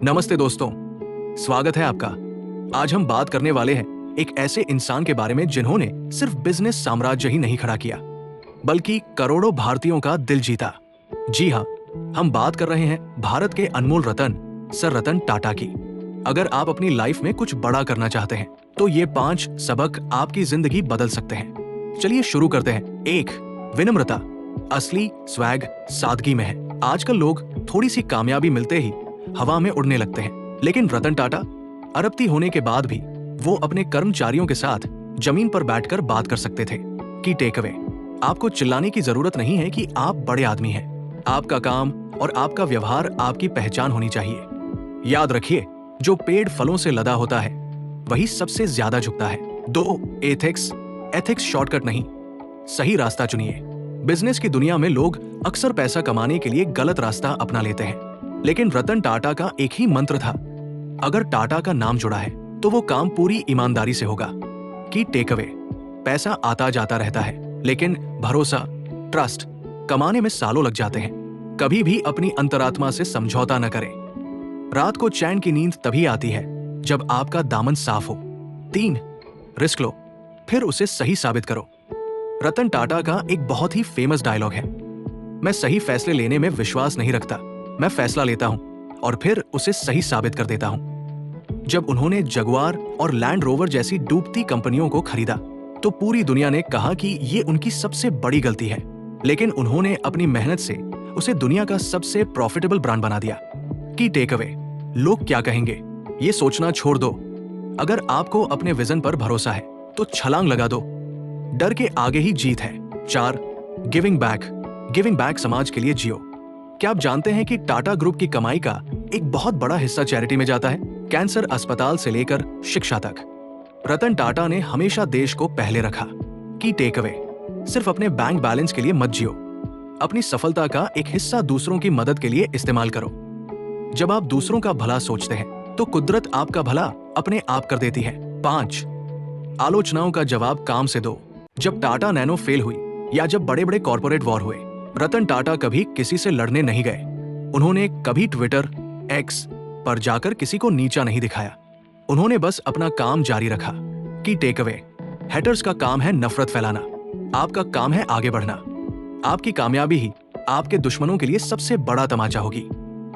नमस्ते दोस्तों, स्वागत है आपका। आज हम बात करने वाले हैं एक ऐसे इंसान के बारे में जिन्होंने सिर्फ बिजनेस साम्राज्य ही नहीं खड़ा किया, बल्कि करोड़ों भारतीयों का दिल जीता। जी हाँ, हम बात कर रहे हैं भारत के अनमोल रतन सर रतन टाटा की। अगर आप अपनी लाइफ में कुछ बड़ा करना चाहते हैं तो ये 5 सबक आपकी जिंदगी बदल सकते हैं। चलिए शुरू करते हैं। 1. विनम्रता। असली स्वैग सादगी में है। आजकल लोग थोड़ी सी कामयाबी मिलते ही हवा में उड़ने लगते हैं, लेकिन रतन टाटा अरबपति होने के बाद भी वो अपने कर्मचारियों के साथ जमीन पर बैठकर बात कर सकते थे। की टेक अवे, आपको चिल्लाने की जरूरत नहीं है कि आप बड़े आदमी हैं। आपका काम और आपका व्यवहार आपकी पहचान होनी चाहिए। याद रखिए, जो पेड़ फलों से लदा होता है वही सबसे ज्यादा झुकता है। 2. एथिक्स शॉर्टकट नहीं, सही रास्ता चुनिए। बिजनेस की दुनिया में लोग अक्सर पैसा कमाने के लिए गलत रास्ता अपना लेते हैं, लेकिन रतन टाटा का एक ही मंत्र था, अगर टाटा का नाम जुड़ा है तो वो काम पूरी ईमानदारी से होगा। की टेक अवे, पैसा आता जाता रहता है, लेकिन भरोसा, ट्रस्ट कमाने में सालों लग जाते हैं। कभी भी अपनी अंतरात्मा से समझौता न करें। रात को चैन की नींद तभी आती है जब आपका दामन साफ हो। 3. रिस्क लो, फिर उसे सही साबित करो। रतन टाटा का एक बहुत ही फेमस डायलॉग है, मैं सही फैसले लेने में विश्वास नहीं रखता, मैं फैसला लेता हूं और फिर उसे सही साबित कर देता हूं। जब उन्होंने जगुआर और लैंड रोवर जैसी डूबती कंपनियों को खरीदा तो पूरी दुनिया ने कहा कि ये उनकी सबसे बड़ी गलती है, लेकिन उन्होंने अपनी मेहनत से उसे दुनिया का सबसे प्रॉफिटेबल ब्रांड बना दिया। की टेक अवे, लोग क्या कहेंगे ये सोचना छोड़ दो। अगर आपको अपने विजन पर भरोसा है तो छलांग लगा दो, डर के आगे ही जीत है। 4. गिविंग बैक समाज के लिए जियो। क्या आप जानते हैं कि टाटा ग्रुप की कमाई का एक बहुत बड़ा हिस्सा चैरिटी में जाता है, कैंसर अस्पताल से लेकर शिक्षा तक। रतन टाटा ने हमेशा देश को पहले रखा। की टेक अवे, सिर्फ अपने बैंक बैलेंस के लिए मत जियो, अपनी सफलता का एक हिस्सा दूसरों की मदद के लिए इस्तेमाल करो। जब आप दूसरों का भला सोचते हैं तो कुदरत आपका भला अपने आप कर देती है। 5. आलोचनाओं का जवाब काम से दो। जब टाटा नैनो फेल हुई या जब बड़े बड़े कॉर्पोरेट वॉर हुए, रतन टाटा कभी किसी से लड़ने नहीं गए। उन्होंने कभी ट्विटर, एक्स पर जाकर किसी को नीचा नहीं दिखाया। उन्होंने बस अपना काम जारी रखा। की टेक अवे, हेटर्स का काम है नफरत फैलाना, आपका काम है आगे बढ़ना। आपकी कामयाबी ही आपके दुश्मनों के लिए सबसे बड़ा तमाचा होगी।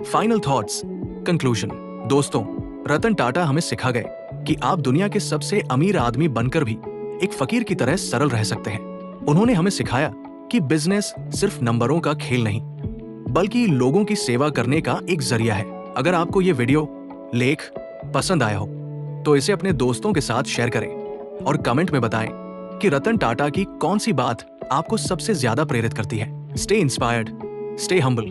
Final thoughts, conclusion. दोस्तों, रतन टाटा हमें सिखा गए कि आप दुनिया के सबसे अमीर आदमी बनकर भी एक फकीर की तरह सरल रह सकते हैं। उन्होंने हमें सिखाया कि बिजनेस सिर्फ नंबरों का खेल नहीं, बल्कि लोगों की सेवा करने का एक जरिया है। अगर आपको ये वीडियो, लेख पसंद आया हो तो इसे अपने दोस्तों के साथ शेयर करें और कमेंट में बताएं कि रतन टाटा की कौन सी बात आपको सबसे ज्यादा प्रेरित करती है। Stay inspired, stay humble.